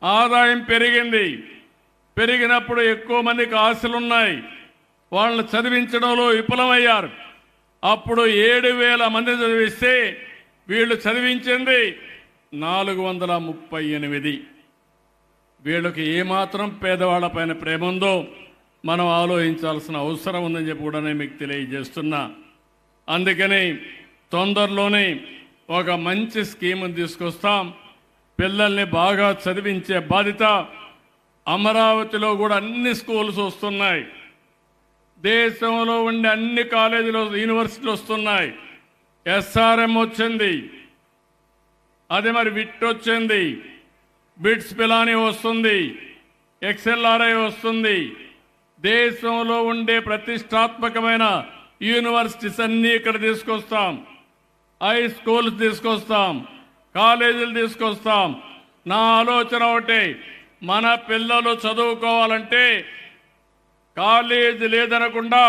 ఆదాయం పెరిగింది. పెరిగినప్పుడు ఎక్కువ మందికి ఆశలున్నాయి. వాళ్ళని చదివించడంలో విఫలమయ్యారు. అప్పుడు 7,000 మందిని చదివిస్తే వీళ్ళు చదివించింది 438. వీళ్ళకి ఏమాత్రం పేదవాళ్ల పైన ప్రేమ ఉందో మనం ఆలోచించాల్సిన అవసరం ఉందని చెప్పి కూడా నేను మీకు తెలియజేస్తున్నా. అందుకని తొందరలోనే ఒక మంచి స్కీమ్ తీసుకొస్తాం. పిల్లల్ని బాగా చదివించే బాధ్యత. అమరావతిలో కూడా అన్ని స్కూల్స్ వస్తున్నాయి. దేశంలో ఉండే అన్ని కాలేజీలు యూనివర్సిటీలు వస్తున్నాయి. ఎస్ఆర్ఎం వచ్చింది, అదే మరి విట్ వచ్చింది, బిట్స్ పిలాని వస్తుంది, ఎక్స్ఎల్ఆర్ఐ వస్తుంది. దేశంలో ఉండే ప్రతిష్టాత్మకమైన యూనివర్సిటీస్ అన్నీ ఇక్కడ తీసుకొస్తాం. హై స్కూల్స్ తీసుకొస్తాం, కాలేజీలు తీసుకొస్తాం. నా ఆలోచన ఒకటే, మన పిల్లలు చదువుకోవాలంటే కాలేజీ లేదనకుండా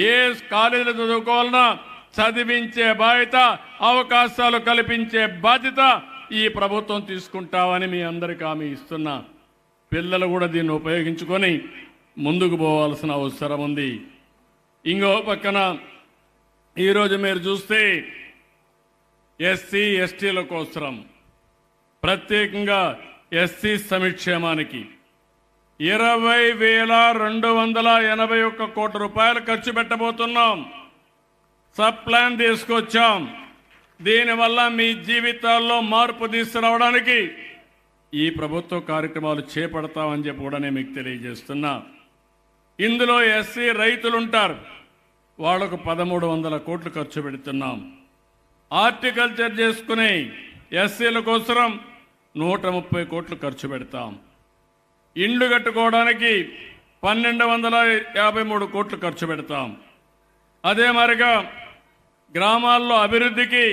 ఏ కాలేజీలో చదువుకోవాలన్నా చదివించే బాధ్యత, అవకాశాలు కల్పించే బాధ్యత ఈ ప్రభుత్వం తీసుకుంటామని మీ అందరికీ హామీ ఇస్తున్నా. పిల్లలు కూడా దీన్ని ఉపయోగించుకొని ముందుకు పోవాల్సిన అవసరం ఉంది. ఇంకో పక్కన ఈరోజు మీరు చూస్తే ఎస్సీ ఎస్టీల కోసం ప్రత్యేకంగా ఎస్సీ సంక్షేమానికి 20,281 కోట్ల రూపాయలు ఖర్చు పెట్టబోతున్నాం. సబ్ ప్లాన్ తీసుకొచ్చాం. దీనివల్ల మీ జీవితాల్లో మార్పు తీసుకురావడానికి ఈ ప్రభుత్వ కార్యక్రమాలు చేపడతామని చెప్పి కూడా నేను మీకు తెలియజేస్తున్నా. ఇందులో ఎస్సీ రైతులు ఉంటారు, వాళ్లకు 1,300 కోట్లు ఖర్చు పెడుతున్నాం. హార్టికల్చర్ చేసుకునే ఎస్సీల కోసం 130 కోట్లు ఖర్చు పెడతాం. ఇండ్లు కట్టుకోవడానికి 1,253 కోట్లు ఖర్చు పెడతాం. అదే మరిగా గ్రామాల్లో అభివృద్ధికి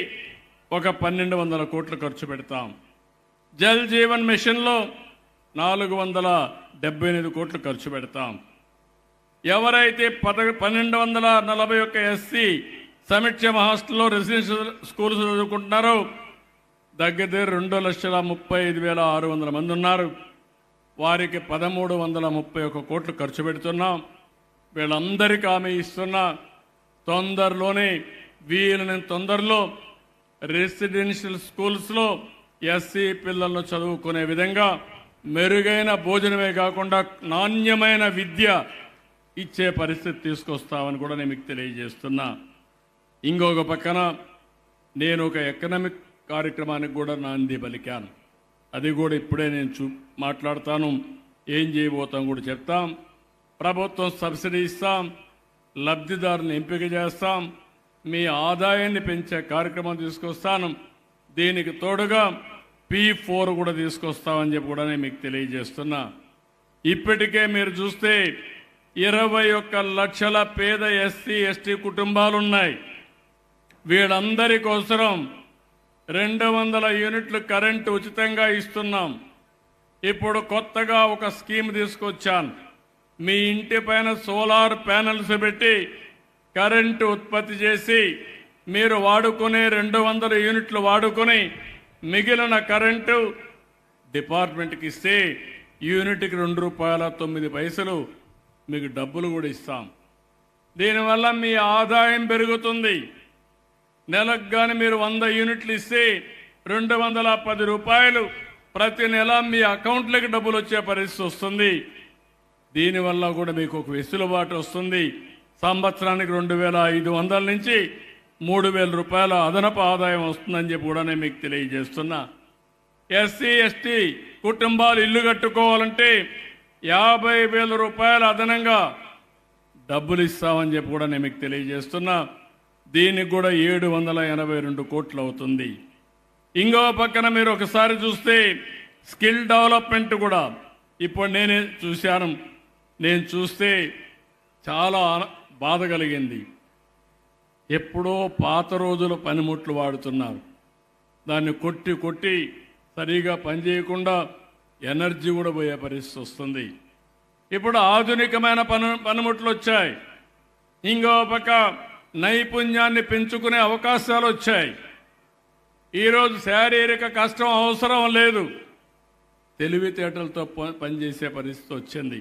ఒక 1,200 కోట్లు ఖర్చు పెడతాం. జల్ జీవన్ మిషన్లో 478 కోట్లు ఖర్చు పెడతాం. ఎవరైతే 1,241 ఎస్సీ సంక్షేమ హాస్టల్లో రెసిడెన్షియల్ స్కూల్స్ చదువుకుంటున్నారో దగ్గర 2,35,600 మంది ఉన్నారు. వారికి 1,331 కోట్లు ఖర్చు పెడుతున్నాం. వీళ్ళందరికీ హామీ ఇస్తున్నా, తొందరలోనే వీళ్ళని తొందరలో రెసిడెన్షియల్ స్కూల్స్లో ఎస్సీ పిల్లలను చదువుకునే విధంగా మెరుగైన భోజనమే కాకుండా నాణ్యమైన విద్య ఇచ్చే పరిస్థితి తీసుకొస్తామని కూడా నేను మీకు తెలియజేస్తున్నా. ఇంకొక పక్కన నేను ఒక ఎకనామిక్ కార్యక్రమానికి కూడా నాంది పలికాను. అది కూడా ఇప్పుడే నేను మాట్లాడతాను. ఏం చేయబోతాం కూడా చెప్తాం. ప్రభుత్వం సబ్సిడీ ఇస్తాం, లబ్ధిదారుని ఎంపిక చేస్తాం, మీ ఆదాయాన్ని పెంచే కార్యక్రమం తీసుకొస్తాను. దీనికి తోడుగా P4 కూడా తీసుకొస్తామని చెప్పి కూడా నేను మీకు తెలియజేస్తున్నా. ఇప్పటికే మీరు చూస్తే 21 లక్షల పేద ఎస్సీ ఎస్టీ కుటుంబాలు ఉన్నాయి. వీళ్ళందరి కోసం 200 యూనిట్లు కరెంటు ఉచితంగా ఇస్తున్నాం. ఇప్పుడు కొత్తగా ఒక స్కీమ్ తీసుకొచ్చాను. మీ ఇంటి పైన సోలార్ ప్యానెల్స్ పెట్టి కరెంటు ఉత్పత్తి చేసి మీరు వాడుకునే 200 యూనిట్లు వాడుకొని మిగిలిన కరెంటు డిపార్ట్మెంట్కి ఇస్తే యూనిట్కి ₹2.09 మీకు డబ్బులు కూడా ఇస్తాం. దీనివల్ల మీ ఆదాయం పెరుగుతుంది. నెలకు కానీ మీరు 100 యూనిట్లు ఇస్తే ₹210 ప్రతి నెల మీ అకౌంట్లోకి డబ్బులు వచ్చే పరిస్థితి వస్తుంది. దీనివల్ల కూడా మీకు ఒక వెసులుబాటు వస్తుంది. సంవత్సరానికి 2,500 నుంచి ₹3,000 అదనపు ఆదాయం వస్తుందని చెప్పి కూడా నేను మీకు తెలియజేస్తున్నా. ఎస్సీ ఎస్టీ కుటుంబాలు ఇల్లు కట్టుకోవాలంటే ₹50,000 అదనంగా డబ్బులు ఇస్తామని చెప్పి కూడా నేను మీకు తెలియజేస్తున్నా. దీనికి కూడా 782 కోట్లు అవుతుంది. ఇంకో పక్కన మీరు ఒకసారి చూస్తే స్కిల్ డెవలప్మెంట్ కూడా ఇప్పుడు నేనే చూశాను. నేను చూస్తే చాలా బాధ కలిగింది. ఎప్పుడో పాత రోజుల పనిముట్లు వాడుతున్నారు. దాన్ని కొట్టి కొట్టి సరిగా పనిచేయకుండా ఎనర్జీ కూడా పోయే పరిస్థితి వస్తుంది. ఇప్పుడు ఆధునికమైన పనిముట్లు వచ్చాయి. ఇంకో పక్క నైపుణ్యాన్ని పెంచుకునే అవకాశాలు వచ్చాయి. ఈరోజు శారీరక కష్టం అవసరం లేదు. తెలివితేటలతో పనిచేసే పరిస్థితి వచ్చింది.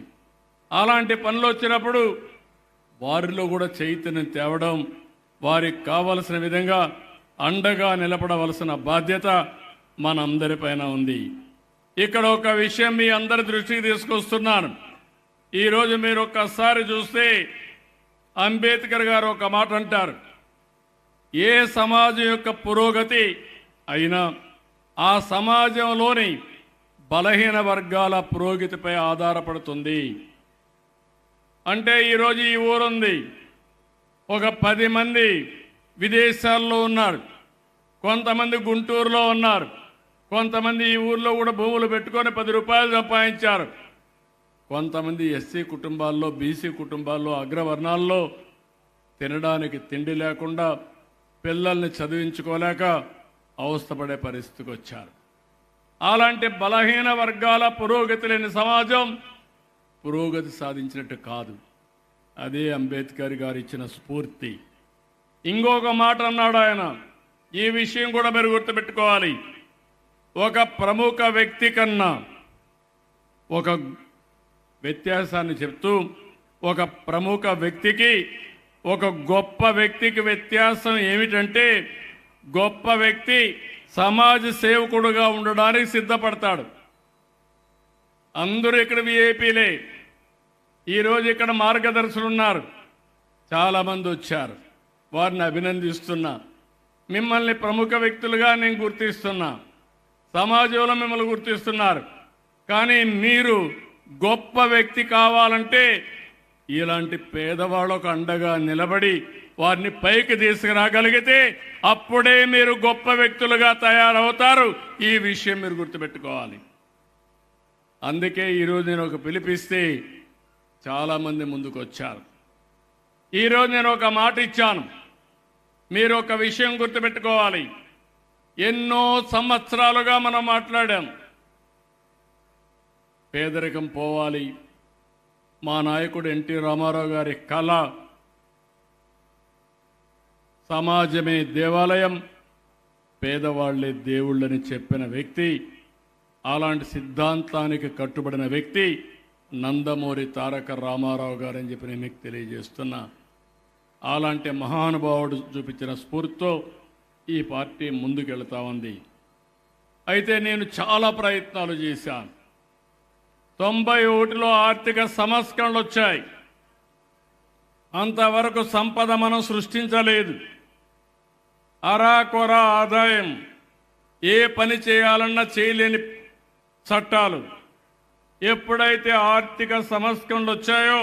అలాంటి పనులు వచ్చినప్పుడు వారిలో కూడా చైతన్యం తేవడం, వారికి కావలసిన విధంగా అండగా నిలబడవలసిన బాధ్యత మనందరిపైన ఉంది. ఇక్కడ ఒక విషయం మీ అందరి దృష్టికి తీసుకొస్తున్నాను. ఈరోజు మీరు ఒక్కసారి చూస్తే అంబేద్కర్ గారు ఒక మాట అంటారు, ఏ సమాజం యొక్క పురోగతి అయినా ఆ సమాజంలోని బలహీన వర్గాల పురోగతిపై ఆధారపడుతుంది. అంటే ఈరోజు ఈ ఊరుంది, ఒక 10 మంది విదేశాల్లో ఉన్నారు, కొంతమంది గుంటూరులో ఉన్నారు, కొంతమంది ఈ ఊర్లో కూడా భూములు పెట్టుకొని 10 రూపాయలు సంపాదించారు, కొంతమంది ఎస్సీ కుటుంబాల్లో, బీసీ కుటుంబాల్లో, అగ్రవర్ణాల్లో తినడానికి తిండి లేకుండా పిల్లల్ని చదివించుకోలేక అవస్థపడే పరిస్థితికి వచ్చారు. అలాంటి బలహీన వర్గాల పురోగతి లేని సమాజం పురోగతి సాధించినట్టు కాదు. అదే అంబేద్కర్ గారు ఇచ్చిన స్ఫూర్తి. ఇంకొక మాట అన్నాడు ఆయన, ఈ విషయం కూడా మీరు గుర్తుపెట్టుకోవాలి. ఒక ప్రముఖ వ్యక్తి కన్నా ఒక వ్యత్యాసాన్ని చెప్తూ, ఒక ప్రముఖ వ్యక్తికి ఒక గొప్ప వ్యక్తికి వ్యత్యాసం ఏమిటంటే, గొప్ప వ్యక్తి సమాజ సేవకుడుగా ఉండడానికి సిద్ధపడతాడు. అందరూ ఇక్కడ విఐపీలే. ఈరోజు ఇక్కడ మార్గదర్శులు ఉన్నారు, చాలామంది వచ్చారు, వారిని అభినందిస్తున్నా. మిమ్మల్ని ప్రముఖ వ్యక్తులుగా నేను గుర్తిస్తున్నా, సమాజంలో మిమ్మల్ని గుర్తిస్తున్నారు. కానీ మీరు గొప్ప వ్యక్తి కావాలంటే ఇలాంటి పేదవాళ్ళకు అండగా నిలబడి వారిని పైకి తీసుకురాగలిగితే అప్పుడే మీరు గొప్ప వ్యక్తులుగా తయారవుతారు. ఈ విషయం మీరు గుర్తుపెట్టుకోవాలి. అందుకే ఈరోజు నేను ఒక పిలిపిస్తే చాలామంది ముందుకు వచ్చారు. ఈరోజు నేను ఒక మాట ఇచ్చాను, మీరు ఒక విషయం గుర్తుపెట్టుకోవాలి. ఎన్నో సంవత్సరాలుగా మనం మాట్లాడాం, పేదరికం పోవాలి. మా నాయకుడు ఎన్టీ రామారావు గారి కళ సమాజమే దేవాలయం, పేదవాళ్లే దేవుళ్ళని చెప్పిన వ్యక్తి. అలాంటి సిద్ధాంతానికి కట్టుబడిన వ్యక్తి నందమూరి తారక రామారావు గారని చెప్పి నేను మీకు తెలియజేస్తున్నా. అలాంటి మహానుభావుడు చూపించిన స్ఫూర్తితో ఈ పార్టీ ముందుకెళ్తా ఉంది. అయితే నేను చాలా ప్రయత్నాలు చేశాను. 91లో ఆర్థిక సంస్కరణలు వచ్చాయి. అంతవరకు సంపద మనం సృష్టించలేదు. అరాకొర ఆదాయం, ఏ పని చేయాలన్నా చేయలేని చట్టాలు. ఎప్పుడైతే ఆర్థిక సంస్కరణలు వచ్చాయో,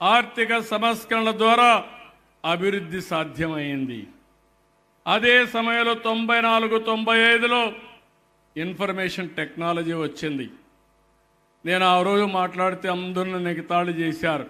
ఆర్థిక సంస్కరణల ద్వారా అభివృద్ధి సాధ్యమైంది. అదే సమయంలో 94, 95లో ఇన్ఫర్మేషన్ టెక్నాలజీ వచ్చింది. నేను ఆ రోజు మాట్లాడితే అందరూ నెగతాళి చేశారు.